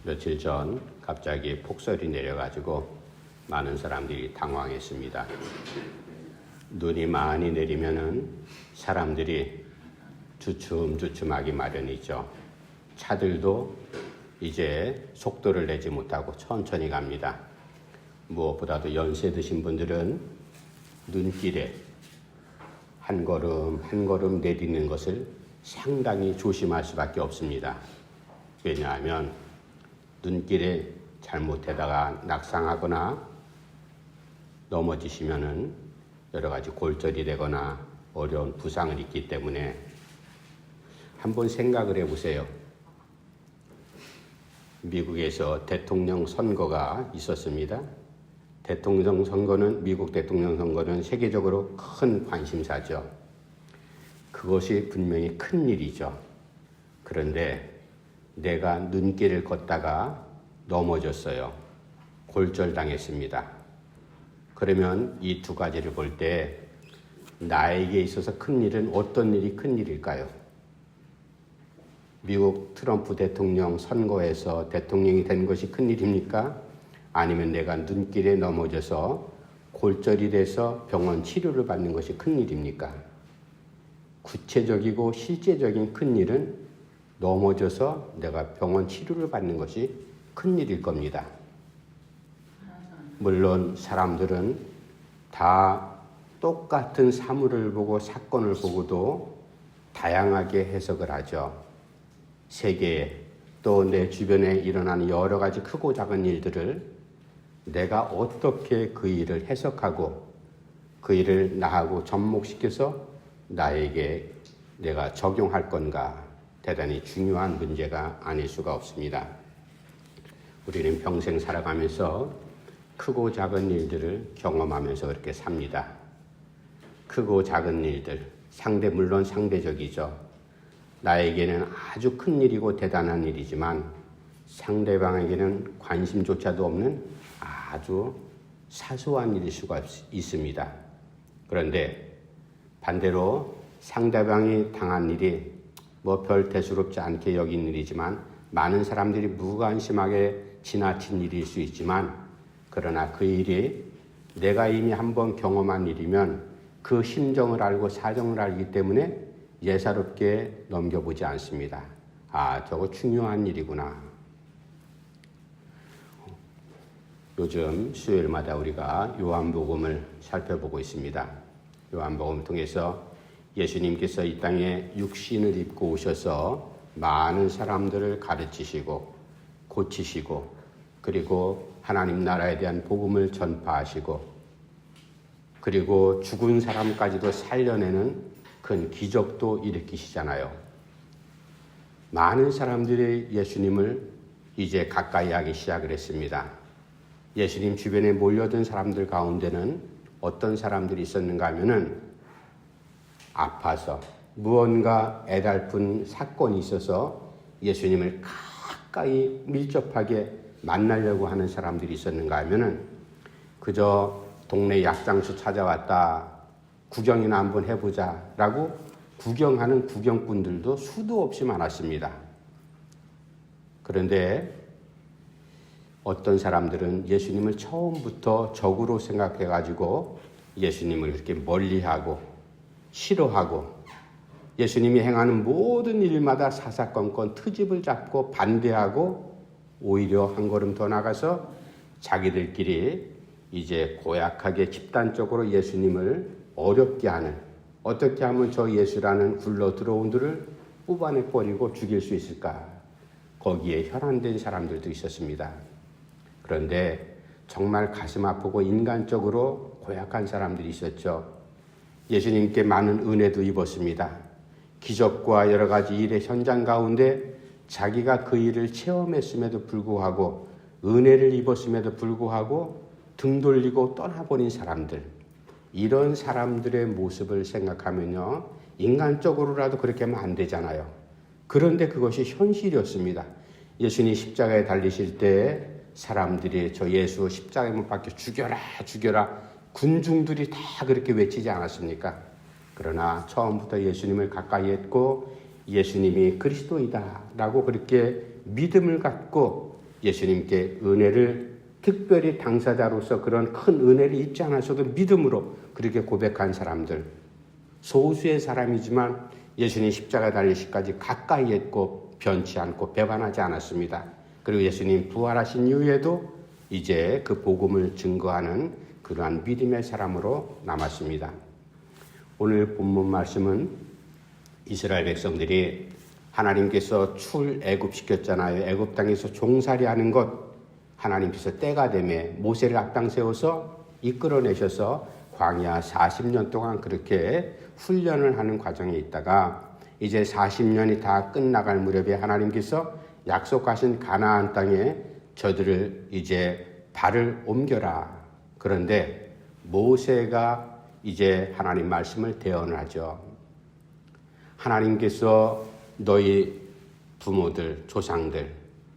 며칠 전 갑자기 폭설이 내려가지고 많은 사람들이 당황했습니다. 눈이 많이 내리면은 사람들이 주춤주춤하기 마련이죠. 차들도 이제 속도를 내지 못하고 천천히 갑니다. 무엇보다도 연세 드신 분들은 눈길에 한 걸음 한 걸음 내딛는 것을 상당히 조심할 수밖에 없습니다. 왜냐하면 눈길에 잘못하다가 낙상하거나 넘어지시면은 여러 가지 골절이 되거나 어려운 부상을 입기 때문에 한번 생각을 해보세요. 미국에서 대통령 선거가 있었습니다. 미국 대통령 선거는 세계적으로 큰 관심사죠. 그것이 분명히 큰 일이죠. 그런데 내가 눈길을 걷다가 넘어졌어요. 골절당했습니다. 그러면 이 두 가지를 볼 때 나에게 있어서 큰 일은 어떤 일이 큰 일일까요? 미국 트럼프 대통령 선거에서 대통령이 된 것이 큰 일입니까? 아니면 내가 눈길에 넘어져서 골절이 돼서 병원 치료를 받는 것이 큰 일입니까? 구체적이고 실제적인 큰 일은 넘어져서 내가 병원 치료를 받는 것이 큰 일일 겁니다. 물론 사람들은 다 똑같은 사물을 보고 사건을 보고도 다양하게 해석을 하죠. 세계에 또 내 주변에 일어나는 여러 가지 크고 작은 일들을 내가 어떻게 그 일을 해석하고 그 일을 나하고 접목시켜서 나에게 내가 적용할 건가 대단히 중요한 문제가 아닐 수가 없습니다. 우리는 평생 살아가면서 크고 작은 일들을 경험하면서 그렇게 삽니다. 크고 작은 일들, 물론 상대적이죠. 나에게는 아주 큰 일이고 대단한 일이지만 상대방에게는 관심조차도 없는 아주 사소한 일일 수가 있습니다. 그런데 반대로 상대방이 당한 일이 별 대수롭지 않게 여긴 일이지만 많은 사람들이 무관심하게 지나친 일일 수 있지만 그러나 그 일이 내가 이미 한번 경험한 일이면 그 심정을 알고 사정을 알기 때문에 예사롭게 넘겨보지 않습니다. 저거 중요한 일이구나. 요즘 수요일마다 우리가 요한복음을 살펴보고 있습니다. 요한복음을 통해서 예수님께서 이 땅에 육신을 입고 오셔서 많은 사람들을 가르치시고 고치시고 그리고 하나님 나라에 대한 복음을 전파하시고 그리고 죽은 사람까지도 살려내는 큰 기적도 일으키시잖아요. 많은 사람들이 예수님을 이제 가까이 하기 시작을 했습니다. 예수님 주변에 몰려든 사람들 가운데는 어떤 사람들이 있었는가 하면은 아파서 무언가 애달픈 사건이 있어서 예수님을 가까이 밀접하게 만나려고 하는 사람들이 있었는가 하면은 그저 동네 약장수 찾아왔다. 구경이나 한번 해보자 라고 구경하는 구경꾼들도 수도 없이 많았습니다. 그런데 어떤 사람들은 예수님을 처음부터 적으로 생각해가지고 예수님을 이렇게 멀리하고 싫어하고 예수님이 행하는 모든 일마다 사사건건 트집을 잡고 반대하고 오히려 한 걸음 더 나가서 자기들끼리 이제 고약하게 집단적으로 예수님을 어렵게 하는 어떻게 하면 저 예수라는 굴러 들어온 들을 뽑아내버리고 죽일 수 있을까? 거기에 혈안된 사람들도 있었습니다. 그런데 정말 가슴 아프고 인간적으로 고약한 사람들이 있었죠. 예수님께 많은 은혜도 입었습니다. 기적과 여러 가지 일의 현장 가운데 자기가 그 일을 체험했음에도 불구하고 은혜를 입었음에도 불구하고 등 돌리고 떠나버린 사람들 이런 사람들의 모습을 생각하면요 인간적으로라도 그렇게 하면 안 되잖아요. 그런데 그것이 현실이었습니다. 예수님 십자가에 달리실 때 사람들이 저 예수 십자가에 못 박혀 죽여라 죽여라 군중들이 다 그렇게 외치지 않았습니까? 그러나 처음부터 예수님을 가까이 했고 예수님이 그리스도이다 라고 그렇게 믿음을 갖고 예수님께 은혜를 특별히 당사자로서 그런 큰 은혜를 입지 않았어도 믿음으로 그렇게 고백한 사람들, 소수의 사람이지만 예수님 십자가 달리시까지 가까이 했고 변치 않고 배반하지 않았습니다. 그리고 예수님 부활하신 이후에도 이제 그 복음을 증거하는 그러한 믿음의 사람으로 남았습니다. 오늘 본문 말씀은 이스라엘 백성들이 하나님께서 출애굽시켰잖아요. 애굽 땅에서 종살이하는 것 하나님께서 때가 되매 모세를 앞당 세워서 이끌어내셔서 광야 40년 동안 그렇게 훈련을 하는 과정에 있다가 이제 40년이 다 끝나갈 무렵에 하나님께서 약속하신 가나안 땅에 저들을 이제 발을 옮겨라. 그런데 모세가 이제 하나님 말씀을 대언하죠. 하나님께서 너희 부모들, 조상들,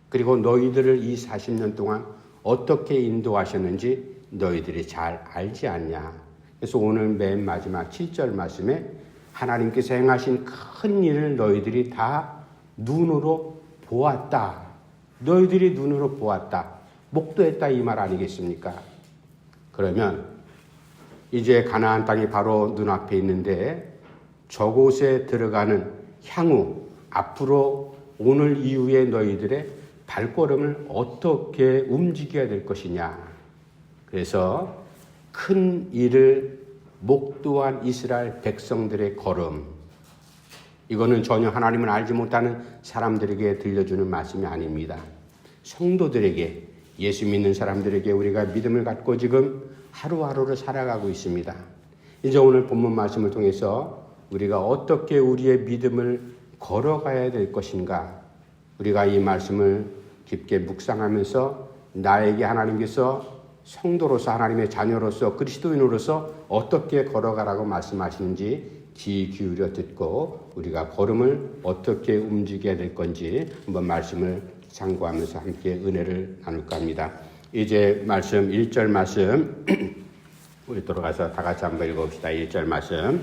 그리고 너희들을 이 40년 동안 어떻게 인도하셨는지 너희들이 잘 알지 않냐. 그래서 오늘 맨 마지막 7절 말씀에 하나님께서 행하신 큰 일을 너희들이 다 눈으로 보았다. 너희들이 눈으로 보았다. 목도했다 이 말 아니겠습니까? 그러면 이제 가나안 땅이 바로 눈앞에 있는데 저곳에 들어가는 향후 앞으로 오늘 이후에 너희들의 발걸음을 어떻게 움직여야 될 것이냐. 그래서 큰 일을 목도한 이스라엘 백성들의 걸음. 이거는 전혀 하나님을 알지 못하는 사람들에게 들려주는 말씀이 아닙니다. 성도들에게, 예수 믿는 사람들에게 우리가 믿음을 갖고 지금 하루하루를 살아가고 있습니다. 이제 오늘 본문 말씀을 통해서 우리가 어떻게 우리의 믿음을 걸어가야 될 것인가. 우리가 이 말씀을 깊게 묵상하면서 나에게 하나님께서 성도로서 하나님의 자녀로서 그리스도인으로서 어떻게 걸어가라고 말씀하시는지 귀 기울여 듣고 우리가 걸음을 어떻게 움직여야 될 건지 한번 말씀을 참고하면서 함께 은혜를 나눌까 합니다. 이제 말씀 1절 말씀 우리 돌아가서 다 같이 한번 읽어봅시다. 1절 말씀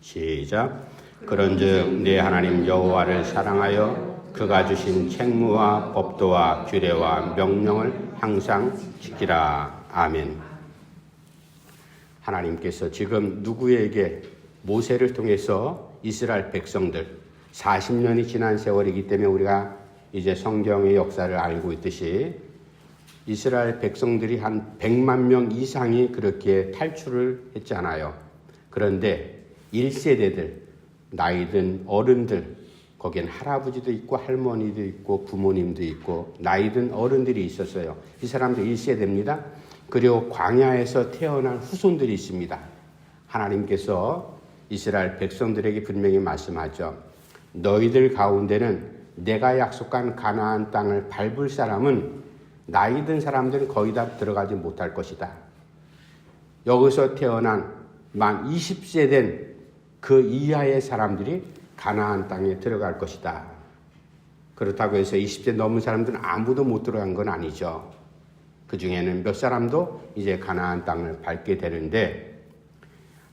시작. 그런즉 내 하나님 여호와를 사랑하여 그가 주신 책무와 법도와 규례와 명령을 항상 지키라. 아멘. 하나님께서 지금 누구에게 모세를 통해서 이스라엘 백성들 40년이 지난 세월이기 때문에 우리가 이제 성경의 역사를 알고 있듯이 이스라엘 백성들이 한 100만 명 이상이 그렇게 탈출을 했잖아요. 그런데 1세대들, 나이든 어른들, 거기엔 할아버지도 있고 할머니도 있고 부모님도 있고 나이든 어른들이 있었어요. 이 사람들 1세대입니다. 그리고 광야에서 태어난 후손들이 있습니다. 하나님께서 이스라엘 백성들에게 분명히 말씀하죠. 너희들 가운데는 내가 약속한 가나안 땅을 밟을 사람은 나이 든 사람들은 거의 다 들어가지 못할 것이다. 여기서 태어난 만 20세 된 그 이하의 사람들이 가나안 땅에 들어갈 것이다. 그렇다고 해서 20세 넘은 사람들은 아무도 못 들어간 건 아니죠. 그 중에는 몇 사람도 이제 가나안 땅을 밟게 되는데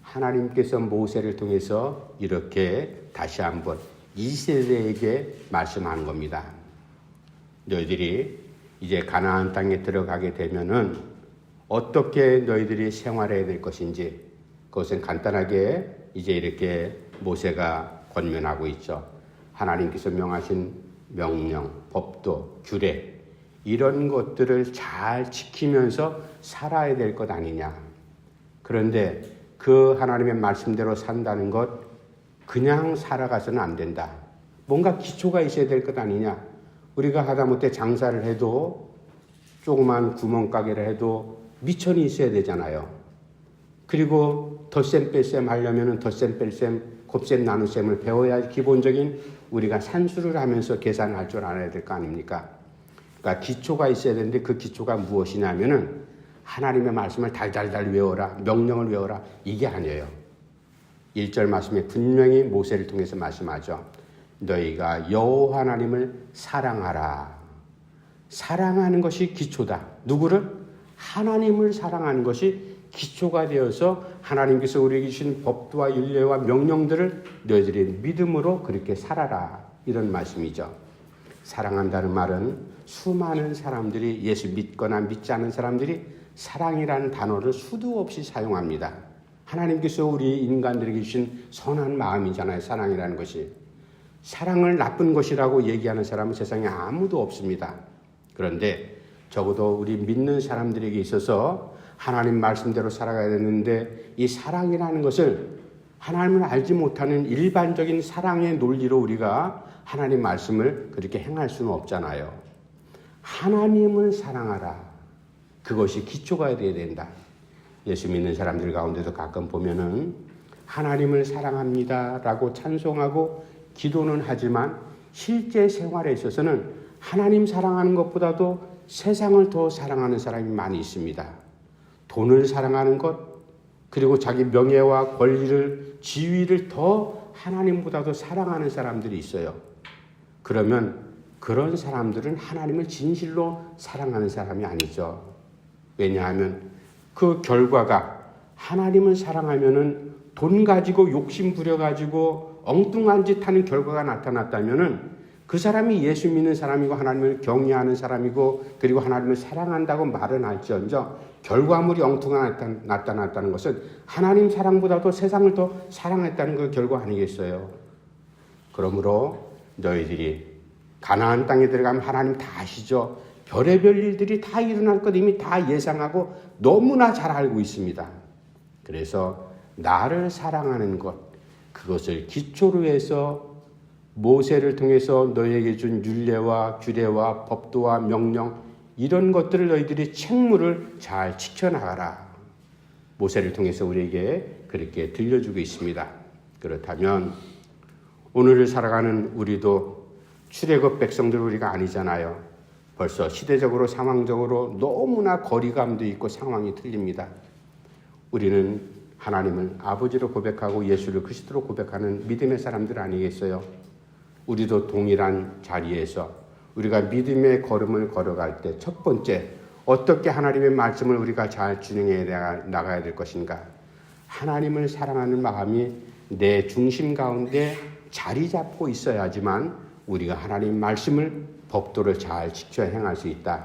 하나님께서 모세를 통해서 이렇게 다시 한번 2세대에게 말씀하는 겁니다. 너희들이 이제 가나안 땅에 들어가게 되면은 어떻게 너희들이 생활해야 될 것인지 그것은 간단하게 이제 이렇게 모세가 권면하고 있죠. 하나님께서 명하신 명령, 법도, 규례 이런 것들을 잘 지키면서 살아야 될 것 아니냐. 그런데 그 하나님의 말씀대로 산다는 것 그냥 살아가서는 안 된다. 뭔가 기초가 있어야 될 것 아니냐. 우리가 하다못해 장사를 해도 조그만 구멍가게를 해도 미천이 있어야 되잖아요. 그리고 덧셈 뺄셈 하려면 덧셈 뺄셈 곱셈 나눗셈을 배워야 기본적인 우리가 산수를 하면서 계산할 줄 알아야 될 거 아닙니까? 그러니까 기초가 있어야 되는데 그 기초가 무엇이냐면은 하나님의 말씀을 달달달 외워라, 명령을 외워라 이게 아니에요. 1절 말씀에 분명히 모세를 통해서 말씀하죠. 너희가 여호와 하나님을 사랑하라. 사랑하는 것이 기초다. 누구를? 하나님을 사랑하는 것이 기초가 되어서 하나님께서 우리에게 주신 법도와 율례와 명령들을 너희들이 믿음으로 그렇게 살아라. 이런 말씀이죠. 사랑한다는 말은 수많은 사람들이 예수 믿거나 믿지 않는 사람들이 사랑이라는 단어를 수도 없이 사용합니다. 하나님께서 우리 인간들에게 주신 선한 마음이잖아요. 사랑이라는 것이. 사랑을 나쁜 것이라고 얘기하는 사람은 세상에 아무도 없습니다. 그런데 적어도 우리 믿는 사람들에게 있어서 하나님 말씀대로 살아가야 되는데 이 사랑이라는 것을 하나님을 알지 못하는 일반적인 사랑의 논리로 우리가 하나님 말씀을 그렇게 행할 수는 없잖아요. 하나님을 사랑하라. 그것이 기초가 되어야 된다. 예수 믿는 사람들 가운데도 가끔 보면은 하나님을 사랑합니다 라고 찬송하고 기도는 하지만 실제 생활에 있어서는 하나님 사랑하는 것보다도 세상을 더 사랑하는 사람이 많이 있습니다. 돈을 사랑하는 것, 그리고 자기 명예와 권리를, 지위를 더 하나님보다도 사랑하는 사람들이 있어요. 그러면 그런 사람들은 하나님을 진실로 사랑하는 사람이 아니죠. 왜냐하면 그 결과가 하나님을 사랑하면은 돈 가지고 욕심 부려가지고 엉뚱한 짓 하는 결과가 나타났다면은 그 사람이 예수 믿는 사람이고 하나님을 경외하는 사람이고 그리고 하나님을 사랑한다고 말은 할지언정 결과물이 엉뚱하게 나타났다는 것은 하나님 사랑보다도 세상을 더 사랑했다는 그 결과 아니겠어요. 그러므로 너희들이 가나안 땅에 들어가면 하나님 다 아시죠. 별의별 일들이 다 일어날 것 이미 다 예상하고 너무나 잘 알고 있습니다. 그래서 나를 사랑하는 것, 그것을 기초로 해서 모세를 통해서 너희에게 준 율례와 규례와 법도와 명령 이런 것들을 너희들이 책무를 잘 지켜나가라. 모세를 통해서 우리에게 그렇게 들려주고 있습니다. 그렇다면 오늘을 살아가는 우리도 출애굽 백성들 우리가 아니잖아요. 벌써 시대적으로 상황적으로 너무나 거리감도 있고 상황이 틀립니다. 우리는 하나님을 아버지로 고백하고 예수를 그리스도로 고백하는 믿음의 사람들 아니겠어요? 우리도 동일한 자리에서 우리가 믿음의 걸음을 걸어갈 때 첫 번째 어떻게 하나님의 말씀을 우리가 잘 준행해 나가야 될 것인가? 하나님을 사랑하는 마음이 내 중심 가운데 자리 잡고 있어야지만 우리가 하나님 말씀을 법도를 잘 지켜 행할 수 있다.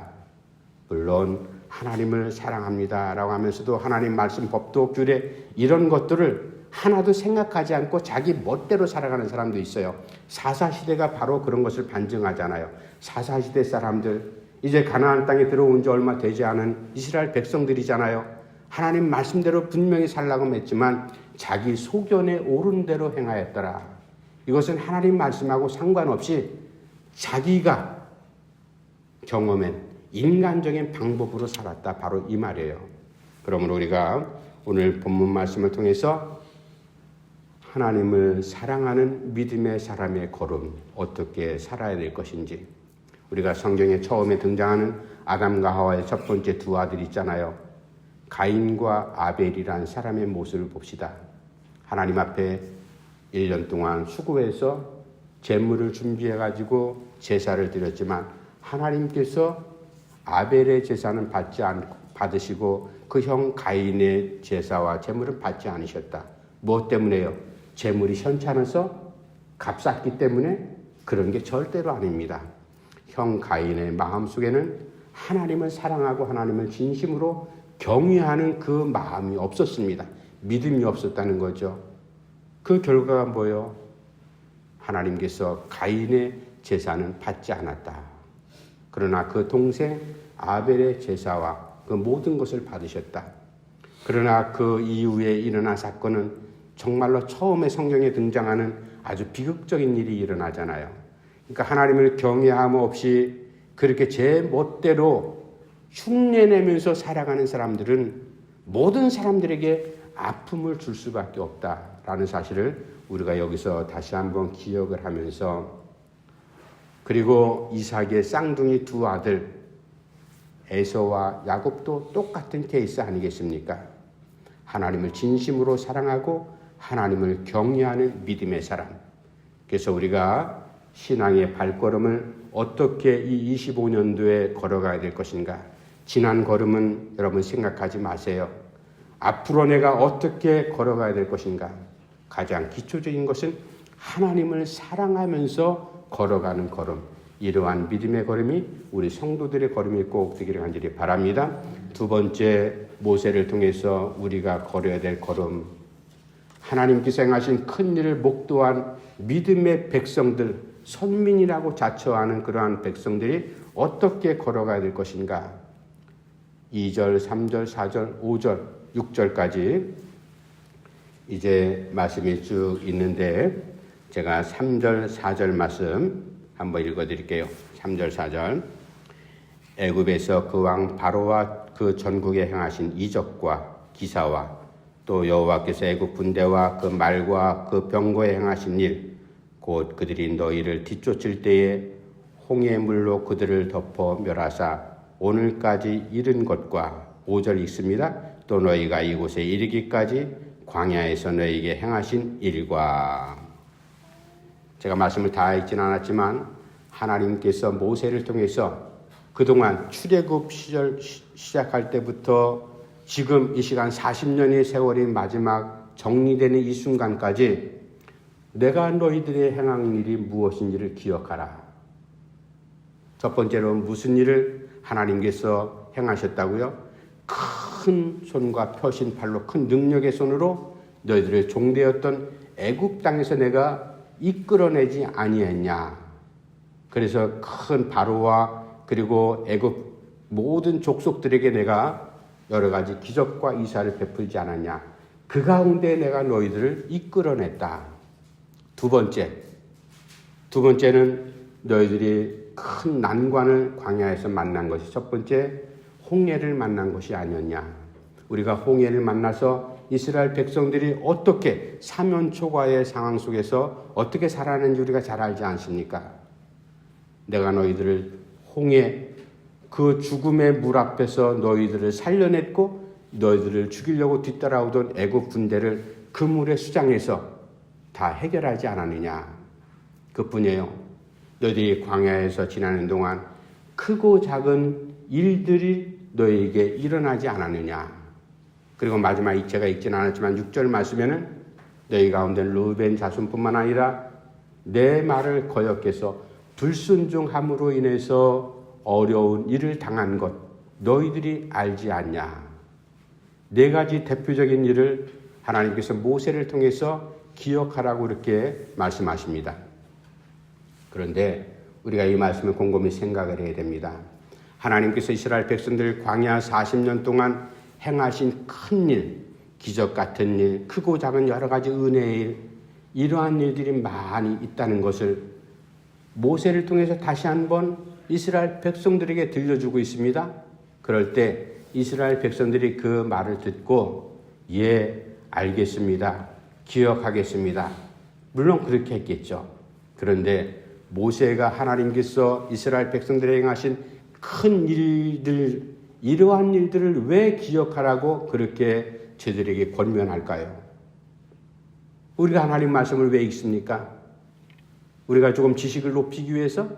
물론 하나님을 사랑합니다라고 하면서도 하나님 말씀 법도 규례 이런 것들을 하나도 생각하지 않고 자기 멋대로 살아가는 사람도 있어요. 사사시대가 바로 그런 것을 반증하잖아요. 사사시대 사람들 이제 가나안 땅에 들어온 지 얼마 되지 않은 이스라엘 백성들이잖아요. 하나님 말씀대로 분명히 살라고 했지만 자기 소견에 옳은 대로 행하였더라. 이것은 하나님 말씀하고 상관없이 자기가 경험한 인간적인 방법으로 살았다. 바로 이 말이에요. 그러므로 우리가 오늘 본문 말씀을 통해서 하나님을 사랑하는 믿음의 사람의 걸음 어떻게 살아야 될 것인지 우리가 성경에 처음에 등장하는 아담과 하와의 첫 번째 두 아들이 있잖아요. 가인과 아벨이란 사람의 모습을 봅시다. 하나님 앞에 1년 동안 수고해서 제물을 준비해가지고 제사를 드렸지만 하나님께서 아벨의 제사는 받으시고 그 형 가인의 제사와 제물은 받지 않으셨다. 무엇 때문에요? 제물이 현찮아서 값쌌기 때문에? 그런 게 절대로 아닙니다. 형 가인의 마음속에는 하나님을 사랑하고 하나님을 진심으로 경외하는 그 마음이 없었습니다. 믿음이 없었다는 거죠. 그 결과가 뭐예요? 하나님께서 가인의 제사는 받지 않았다. 그러나 그 동생 아벨의 제사와 그 모든 것을 받으셨다. 그러나 그 이후에 일어난 사건은 정말로 처음에 성경에 등장하는 아주 비극적인 일이 일어나잖아요. 그러니까 하나님을 경외함 없이 그렇게 제 멋대로 흉내내면서 살아가는 사람들은 모든 사람들에게 아픔을 줄 수밖에 없다라는 사실을 우리가 여기서 다시 한번 기억을 하면서 그리고 이삭의 쌍둥이 두 아들 에서와 야곱도 똑같은 케이스 아니겠습니까? 하나님을 진심으로 사랑하고 하나님을 경외하는 믿음의 사람. 그래서 우리가 신앙의 발걸음을 어떻게 이 25년도에 걸어가야 될 것인가? 지난 걸음은 여러분 생각하지 마세요. 앞으로 내가 어떻게 걸어가야 될 것인가? 가장 기초적인 것은 하나님을 사랑하면서 걸어가는 걸음. 이러한 믿음의 걸음이 우리 성도들의 걸음이 꼭 되기를 간절히 바랍니다. 두 번째, 모세를 통해서 우리가 걸어야 될 걸음, 하나님께서 행하신 큰 일을 목도한 믿음의 백성들, 선민이라고 자처하는 그러한 백성들이 어떻게 걸어가야 될 것인가. 2절, 3절, 4절, 5절, 6절까지 이제 말씀이 쭉 있는데 제가 3절, 4절 말씀 한번 읽어드릴게요. 3절, 4절. 애굽에서 그 왕 바로와 그 전국에 행하신 이적과 기사와 또 여호와께서 애굽 군대와 그 말과 그 병거에 행하신 일, 곧 그들이 너희를 뒤쫓을 때에 홍해 물로 그들을 덮어 멸하사 오늘까지 이른 것과 5절 읽습니다. 또 너희가 이곳에 이르기까지 광야에서 너희에게 행하신 일과. 제가 말씀을 다 읽진 않았지만 하나님께서 모세를 통해서 그동안 출애굽 시절 시작할 때부터 지금 이 시간 40년의 세월이 마지막 정리되는 이 순간까지 내가 너희들의 행한 일이 무엇인지를 기억하라. 첫 번째로 무슨 일을 하나님께서 행하셨다고요? 큰 손과 펴신 팔로 큰 능력의 손으로 너희들의 종되었던 애굽 땅에서 내가 이끌어내지 아니했냐. 그래서 큰 바로와 그리고 애굽 모든 족속들에게 내가 여러 가지 기적과 이사를 베풀지 않았냐. 그 가운데 내가 너희들을 이끌어냈다. 두 번째는 너희들이 큰 난관을 광야에서 만난 것이 첫 번째, 홍해를 만난 것이 아니었냐. 우리가 홍해를 만나서 이스라엘 백성들이 어떻게 사면초가의 상황 속에서 어떻게 살아가는지 우리가 잘 알지 않습니까? 내가 너희들을 홍해 그 죽음의 물 앞에서 너희들을 살려냈고 너희들을 죽이려고 뒤따라오던 애굽 군대를 그 물의 수장에서 다 해결하지 않았느냐. 그뿐이에요. 너희들이 광야에서 지나는 동안 크고 작은 일들이 너희에게 일어나지 않았느냐. 그리고 마지막 제가 읽지는 않았지만 6절 말씀에는 너희 가운데 르우벤 자손뿐만 아니라 내 말을 거역해서 불순종함으로 인해서 어려운 일을 당한 것 너희들이 알지 않냐. 네 가지 대표적인 일을 하나님께서 모세를 통해서 기억하라고 이렇게 말씀하십니다. 그런데 우리가 이 말씀을 곰곰이 생각을 해야 됩니다. 하나님께서 이스라엘 백성들 광야 40년 동안 행하신 큰 일, 기적 같은 일, 크고 작은 여러 가지 은혜의 일, 이러한 일들이 많이 있다는 것을 모세를 통해서 다시 한번 이스라엘 백성들에게 들려주고 있습니다. 그럴 때 이스라엘 백성들이 그 말을 듣고 예, 알겠습니다. 기억하겠습니다. 물론 그렇게 했겠죠. 그런데 모세가 하나님께서 이스라엘 백성들에게 행하신 큰 일들, 이러한 일들을 왜 기억하라고 그렇게 저들에게 권면할까요? 우리가 하나님 말씀을 왜 읽습니까? 우리가 조금 지식을 높이기 위해서,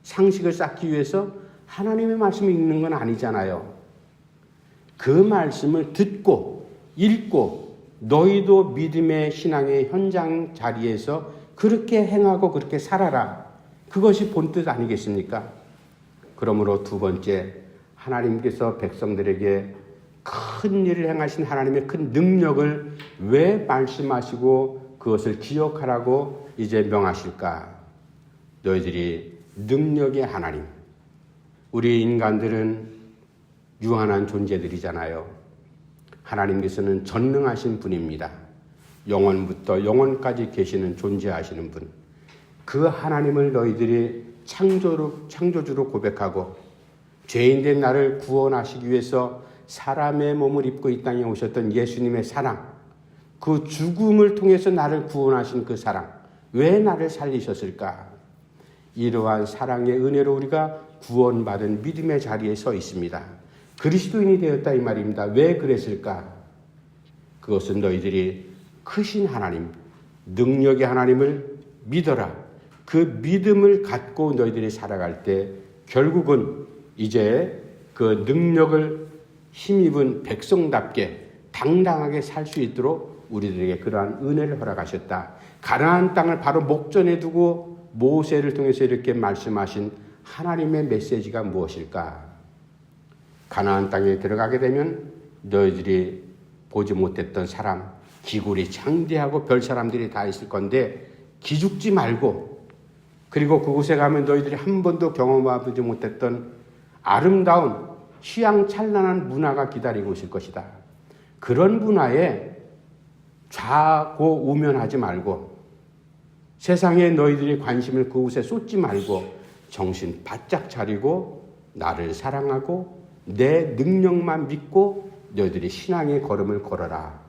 상식을 쌓기 위해서 하나님의 말씀을 읽는 건 아니잖아요. 그 말씀을 듣고 읽고 너희도 믿음의 신앙의 현장 자리에서 그렇게 행하고 그렇게 살아라. 그것이 본뜻 아니겠습니까? 그러므로 두 번째, 하나님께서 백성들에게 큰 일을 행하신 하나님의 큰 능력을 왜 말씀하시고 그것을 기억하라고 이제 명하실까? 너희들이 능력의 하나님, 우리 인간들은 유한한 존재들이잖아요. 하나님께서는 전능하신 분입니다. 영원부터 영원까지 계시는 존재하시는 분. 그 하나님을 너희들이 창조주로 고백하고 죄인된 나를 구원하시기 위해서 사람의 몸을 입고 이 땅에 오셨던 예수님의 사랑, 그 죽음을 통해서 나를 구원하신 그 사랑, 왜 나를 살리셨을까? 이러한 사랑의 은혜로 우리가 구원받은 믿음의 자리에 서 있습니다. 그리스도인이 되었다 이 말입니다. 왜 그랬을까? 그것은 너희들이 크신 하나님, 능력의 하나님을 믿어라. 그 믿음을 갖고 너희들이 살아갈 때 결국은 이제 그 능력을 힘입은 백성답게 당당하게 살 수 있도록 우리들에게 그러한 은혜를 허락하셨다. 가나안 땅을 바로 목전에 두고 모세를 통해서 이렇게 말씀하신 하나님의 메시지가 무엇일까? 가나안 땅에 들어가게 되면 너희들이 보지 못했던 사람, 기굴이 창대하고 별 사람들이 다 있을 건데 기죽지 말고, 그리고 그곳에 가면 너희들이 한 번도 경험하지 못했던 아름다운 희양찬란한 문화가 기다리고 있을 것이다. 그런 문화에 좌고우면하지 말고, 세상에 너희들이 관심을 그곳에 쏟지 말고 정신 바짝 차리고 나를 사랑하고 내 능력만 믿고 너희들이 신앙의 걸음을 걸어라.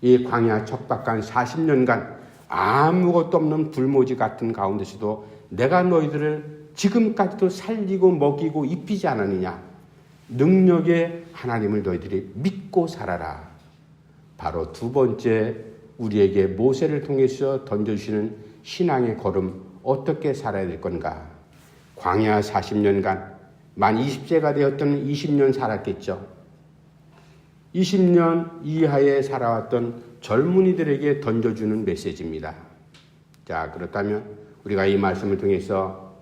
이 광야 척박한 40년간 아무것도 없는 불모지 같은 가운데서도 내가 너희들을 지금까지도 살리고 먹이고 입히지 않았느냐. 능력의 하나님을 너희들이 믿고 살아라. 바로 두 번째, 우리에게 모세를 통해서 던져주시는 신앙의 걸음, 어떻게 살아야 될 건가? 광야 40년간 만 20세가 되었던 20년 살았겠죠. 20년 이하에 살아왔던 젊은이들에게 던져주는 메시지입니다. 자, 그렇다면 우리가 이 말씀을 통해서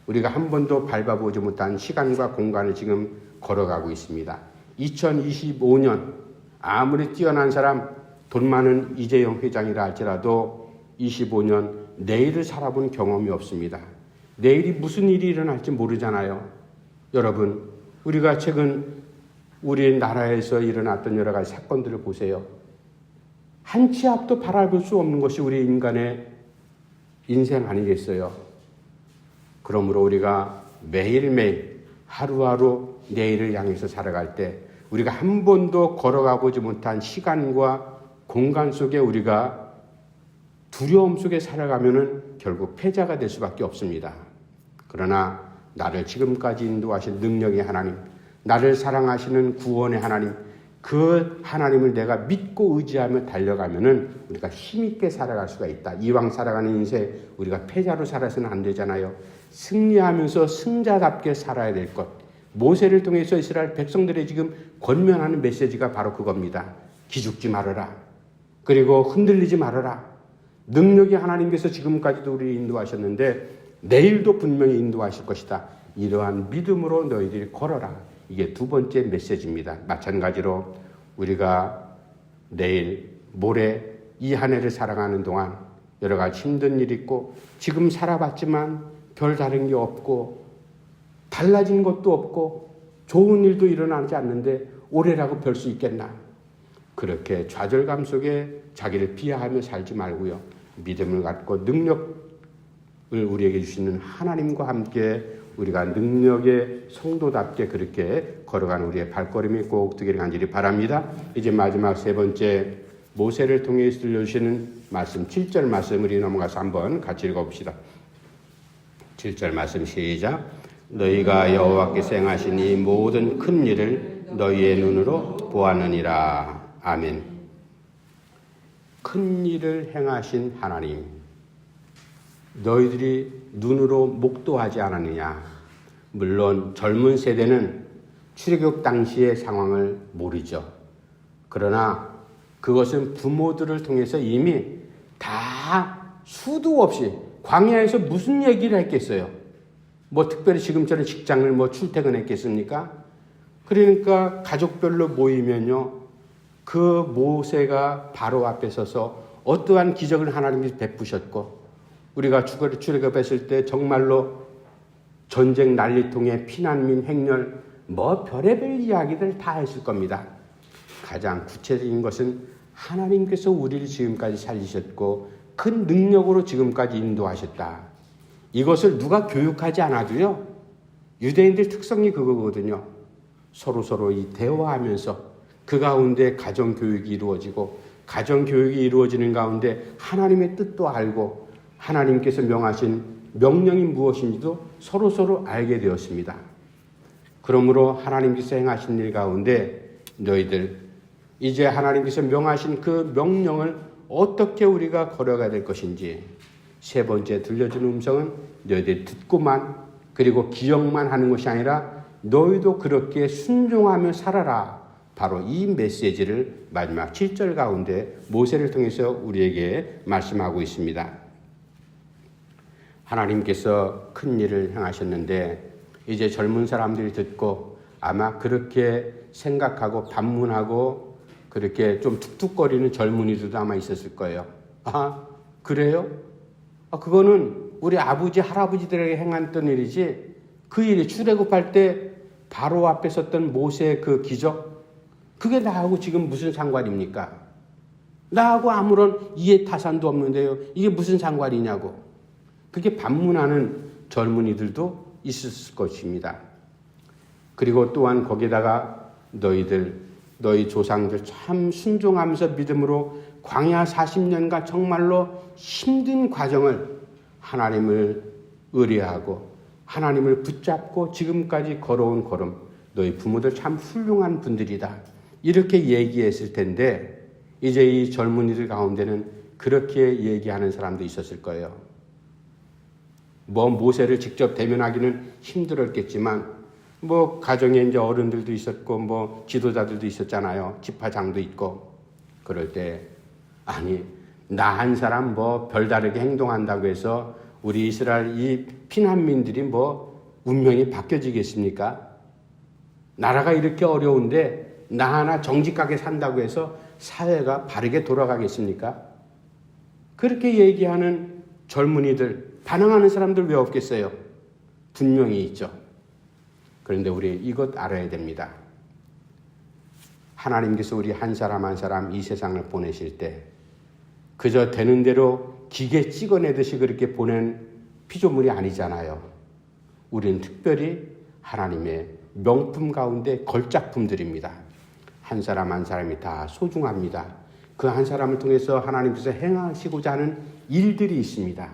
우리가 한 번도 밟아보지 못한 시간과 공간을 지금 걸어가고 있습니다. 2025년 아무리 뛰어난 사람, 돈 많은 이재용 회장이라 할지라도 25년 내일을 살아본 경험이 없습니다. 내일이 무슨 일이 일어날지 모르잖아요. 여러분, 우리가 최근 우리나라에서 일어났던 여러 가지 사건들을 보세요. 한 치 앞도 바라볼 수 없는 것이 우리 인간의 인생 아니겠어요? 그러므로 우리가 매일매일 하루하루 내일을 향해서 살아갈 때 우리가 한 번도 걸어가 보지 못한 시간과 공간 속에 우리가 두려움 속에 살아가면은 결국 패자가 될 수밖에 없습니다. 그러나 나를 지금까지 인도하신 능력의 하나님, 나를 사랑하시는 구원의 하나님, 그 하나님을 내가 믿고 의지하며 달려가면은 우리가 힘있게 살아갈 수가 있다. 이왕 살아가는 인생 우리가 패자로 살아서는 안 되잖아요. 승리하면서 승자답게 살아야 될 것. 모세를 통해서 이스라엘 백성들의 지금 권면하는 메시지가 바로 그겁니다. 기죽지 말아라. 그리고 흔들리지 말아라. 능력이 하나님께서 지금까지도 우리를 인도하셨는데 내일도 분명히 인도하실 것이다. 이러한 믿음으로 너희들이 걸어라. 이게 두 번째 메시지입니다. 마찬가지로 우리가 내일, 모레 이 한 해를 살아가는 동안 여러 가지 힘든 일이 있고 지금 살아봤지만 별 다른 게 없고 달라진 것도 없고 좋은 일도 일어나지 않는데 올해라고 별 수 있겠나. 그렇게 좌절감 속에 자기를 비하하며 살지 말고요. 믿음을 갖고 능력을 우리에게 주시는 하나님과 함께 우리가 능력의 성도답게 그렇게 걸어가는 우리의 발걸음이 꼭 되기를 간절히 바랍니다. 이제 마지막 세 번째, 모세를 통해 들려주시는 말씀 7절 말씀 우리 넘어가서 한번 같이 읽어봅시다. 7절 말씀 시작. 너희가 여호와께서 행하신 이 모든 큰 일을 너희의 눈으로 보았느니라. 아멘. 큰 일을 행하신 하나님, 너희들이 눈으로 목도하지 않았느냐. 물론 젊은 세대는 출애굽 당시의 상황을 모르죠. 그러나 그것은 부모들을 통해서 이미 다 수도 없이 광야에서 무슨 얘기를 했겠어요. 뭐 특별히 지금처럼 직장을 출퇴근했겠습니까? 그러니까 가족별로 모이면요, 그 모세가 바로 앞에 서서 어떠한 기적을 하나님이 베푸셨고, 우리가 출애굽했을 때 정말로 전쟁 난리통에 피난민 행렬 별의별 이야기들 다 했을 겁니다. 가장 구체적인 것은 하나님께서 우리를 지금까지 살리셨고 큰 능력으로 지금까지 인도하셨다. 이것을 누가 교육하지 않아도요, 유대인들 특성이 그거거든요. 서로 이 대화하면서 그 가운데 가정교육이 이루어지고, 가정교육이 이루어지는 가운데 하나님의 뜻도 알고 하나님께서 명하신 명령이 무엇인지도 서로 알게 되었습니다. 그러므로 하나님께서 행하신 일 가운데 너희들 이제 하나님께서 명하신 그 명령을 어떻게 우리가 걸어가야 될 것인지, 세 번째 들려주는 음성은 너희들이 듣고만 그리고 기억만 하는 것이 아니라 너희도 그렇게 순종하며 살아라. 바로 이 메시지를 마지막 7절 가운데 모세를 통해서 우리에게 말씀하고 있습니다. 하나님께서 큰 일을 행하셨는데 이제 젊은 사람들이 듣고 아마 그렇게 생각하고 반문하고 그렇게 좀 툭툭거리는 젊은이들도 아마 있었을 거예요. 아, 그래요? 그거는 우리 아버지, 할아버지들에게 행했던 일이지 그 일이 출애굽할 때 바로 앞에 섰던 모세의 그 기적, 그게 나하고 지금 무슨 상관입니까? 나하고 아무런 이해 타산도 없는데요. 이게 무슨 상관이냐고. 그게 반문하는 젊은이들도 있었을 것입니다. 그리고 또한 거기다가 너희 조상들 참 순종하면서 믿음으로 광야 40년간 정말로 힘든 과정을 하나님을 의뢰하고 하나님을 붙잡고 지금까지 걸어온 걸음, 너희 부모들 참 훌륭한 분들이다. 이렇게 얘기했을 텐데 이제 이 젊은이들 가운데는 그렇게 얘기하는 사람도 있었을 거예요. 모세를 직접 대면하기는 힘들었겠지만 가정에 이제 어른들도 있었고 지도자들도 있었잖아요. 지파장도 있고. 그럴 때 아니 나 한 사람 별다르게 행동한다고 해서 우리 이스라엘 이 피난민들이 운명이 바뀌어지겠습니까? 나라가 이렇게 어려운데 나 하나 정직하게 산다고 해서 사회가 바르게 돌아가겠습니까? 그렇게 얘기하는 젊은이들, 반항하는 사람들 왜 없겠어요? 분명히 있죠. 그런데 우리 이것 알아야 됩니다. 하나님께서 우리 한 사람 한 사람 이 세상을 보내실 때 그저 되는 대로 기계 찍어내듯이 그렇게 보낸 피조물이 아니잖아요. 우리는 특별히 하나님의 명품 가운데 걸작품들입니다. 한 사람 한 사람이 다 소중합니다. 그 한 사람을 통해서 하나님께서 행하시고자 하는 일들이 있습니다.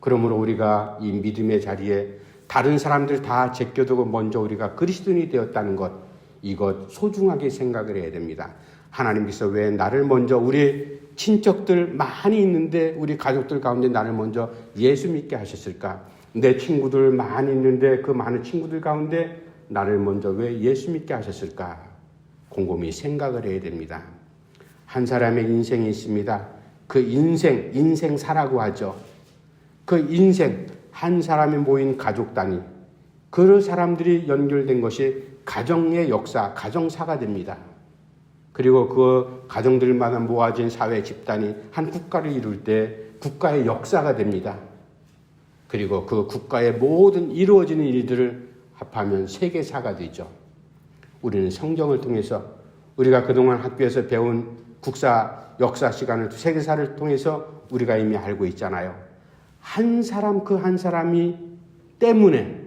그러므로 우리가 이 믿음의 자리에 다른 사람들 다 제껴두고 먼저 우리가 그리스도인이 되었다는 것, 이것 소중하게 생각을 해야 됩니다. 하나님께서 왜 나를 먼저, 우리 친척들 많이 있는데 우리 가족들 가운데 나를 먼저 예수 믿게 하셨을까? 내 친구들 많이 있는데 그 많은 친구들 가운데 나를 먼저 왜 예수 믿게 하셨을까? 곰곰이 생각을 해야 됩니다. 한 사람의 인생이 있습니다. 그 인생사라고 하죠. 그 인생, 한 사람이 모인 가족 단위, 그 사람들이 연결된 것이 가정의 역사, 가정사가 됩니다. 그리고 그 가정들마다 모아진 사회 집단이 한 국가를 이룰 때 국가의 역사가 됩니다. 그리고 그 국가의 모든 이루어지는 일들을 합하면 세계사가 되죠. 우리는 성경을 통해서 우리가 그동안 학교에서 배운 국사, 역사 시간을 세계사를 통해서 우리가 이미 알고 있잖아요. 한 사람 그 한 사람이 때문에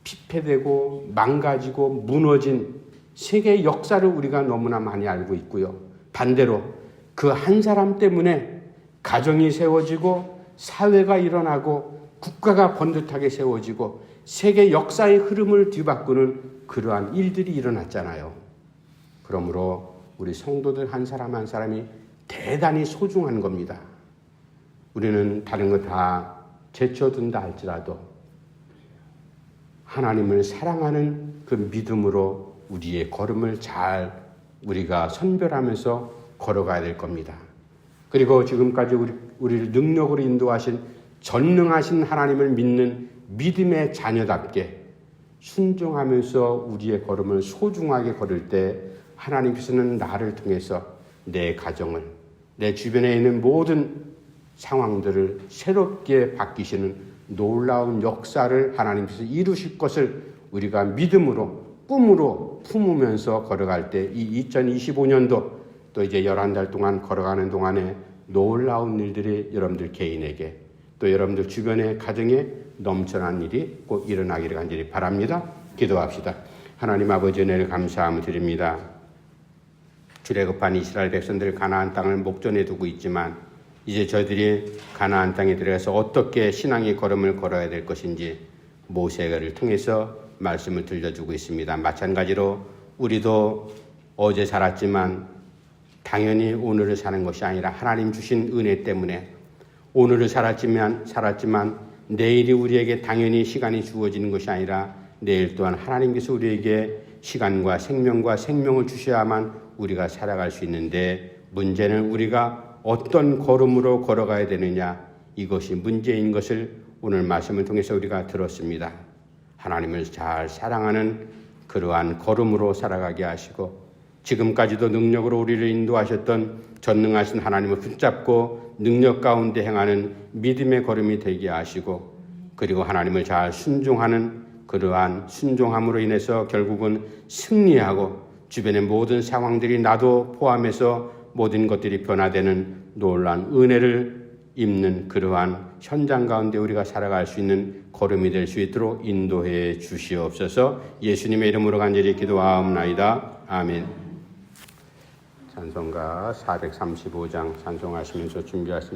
피폐되고 망가지고 무너진 세계의 역사를 우리가 너무나 많이 알고 있고요. 반대로 그 한 사람 때문에 가정이 세워지고 사회가 일어나고 국가가 번듯하게 세워지고 세계 역사의 흐름을 뒤바꾸는 그러한 일들이 일어났잖아요. 그러므로 우리 성도들 한 사람 한 사람이 대단히 소중한 겁니다. 우리는 다른 거 다 제쳐둔다 할지라도 하나님을 사랑하는 그 믿음으로 우리의 걸음을 잘 우리가 선별하면서 걸어가야 될 겁니다. 그리고 지금까지 우리를 능력으로 인도하신 전능하신 하나님을 믿는 믿음의 자녀답게 순종하면서 우리의 걸음을 소중하게 걸을 때 하나님께서는 나를 통해서 내 가정을, 내 주변에 있는 모든 상황들을 새롭게 바뀌시는 놀라운 역사를 하나님께서 이루실 것을 우리가 믿음으로, 꿈으로 품으면서 걸어갈 때 이 2025년도 또 이제 11달 동안 걸어가는 동안에 놀라운 일들이 여러분들 개인에게 또 여러분들 주변의 가정에 넘쳐난 일이 꼭 일어나기를 간절히 바랍니다. 기도합시다. 하나님 아버지 은혜를 감사함을 드립니다. 출애굽한 이스라엘 백성들 가나안 땅을 목전에 두고 있지만 이제 저희들이 가나안 땅에 들어가서 어떻게 신앙의 걸음을 걸어야 될 것인지 모세를 통해서 말씀을 들려주고 있습니다. 마찬가지로 우리도 어제 살았지만 당연히 오늘을 사는 것이 아니라 하나님 주신 은혜 때문에 오늘을 살았지만 내일이 우리에게 당연히 시간이 주어지는 것이 아니라 내일 또한 하나님께서 우리에게 시간과 생명을 주셔야만 우리가 살아갈 수 있는데 문제는 우리가 어떤 걸음으로 걸어가야 되느냐, 이것이 문제인 것을 오늘 말씀을 통해서 우리가 들었습니다. 하나님을 잘 사랑하는 그러한 걸음으로 살아가게 하시고 지금까지도 능력으로 우리를 인도하셨던 전능하신 하나님을 붙잡고 능력 가운데 행하는 믿음의 걸음이 되게 하시고 그리고 하나님을 잘 순종하는 그러한 순종함으로 인해서 결국은 승리하고 주변의 모든 상황들이 나도 포함해서 모든 것들이 변화되는 놀라운 은혜를 입는 그러한 현장 가운데 우리가 살아갈 수 있는 걸음이 될 수 있도록 인도해 주시옵소서. 예수님의 이름으로 간절히 기도하옵나이다. 아멘. 찬송가 435장 찬송하시면서 준비하십니다.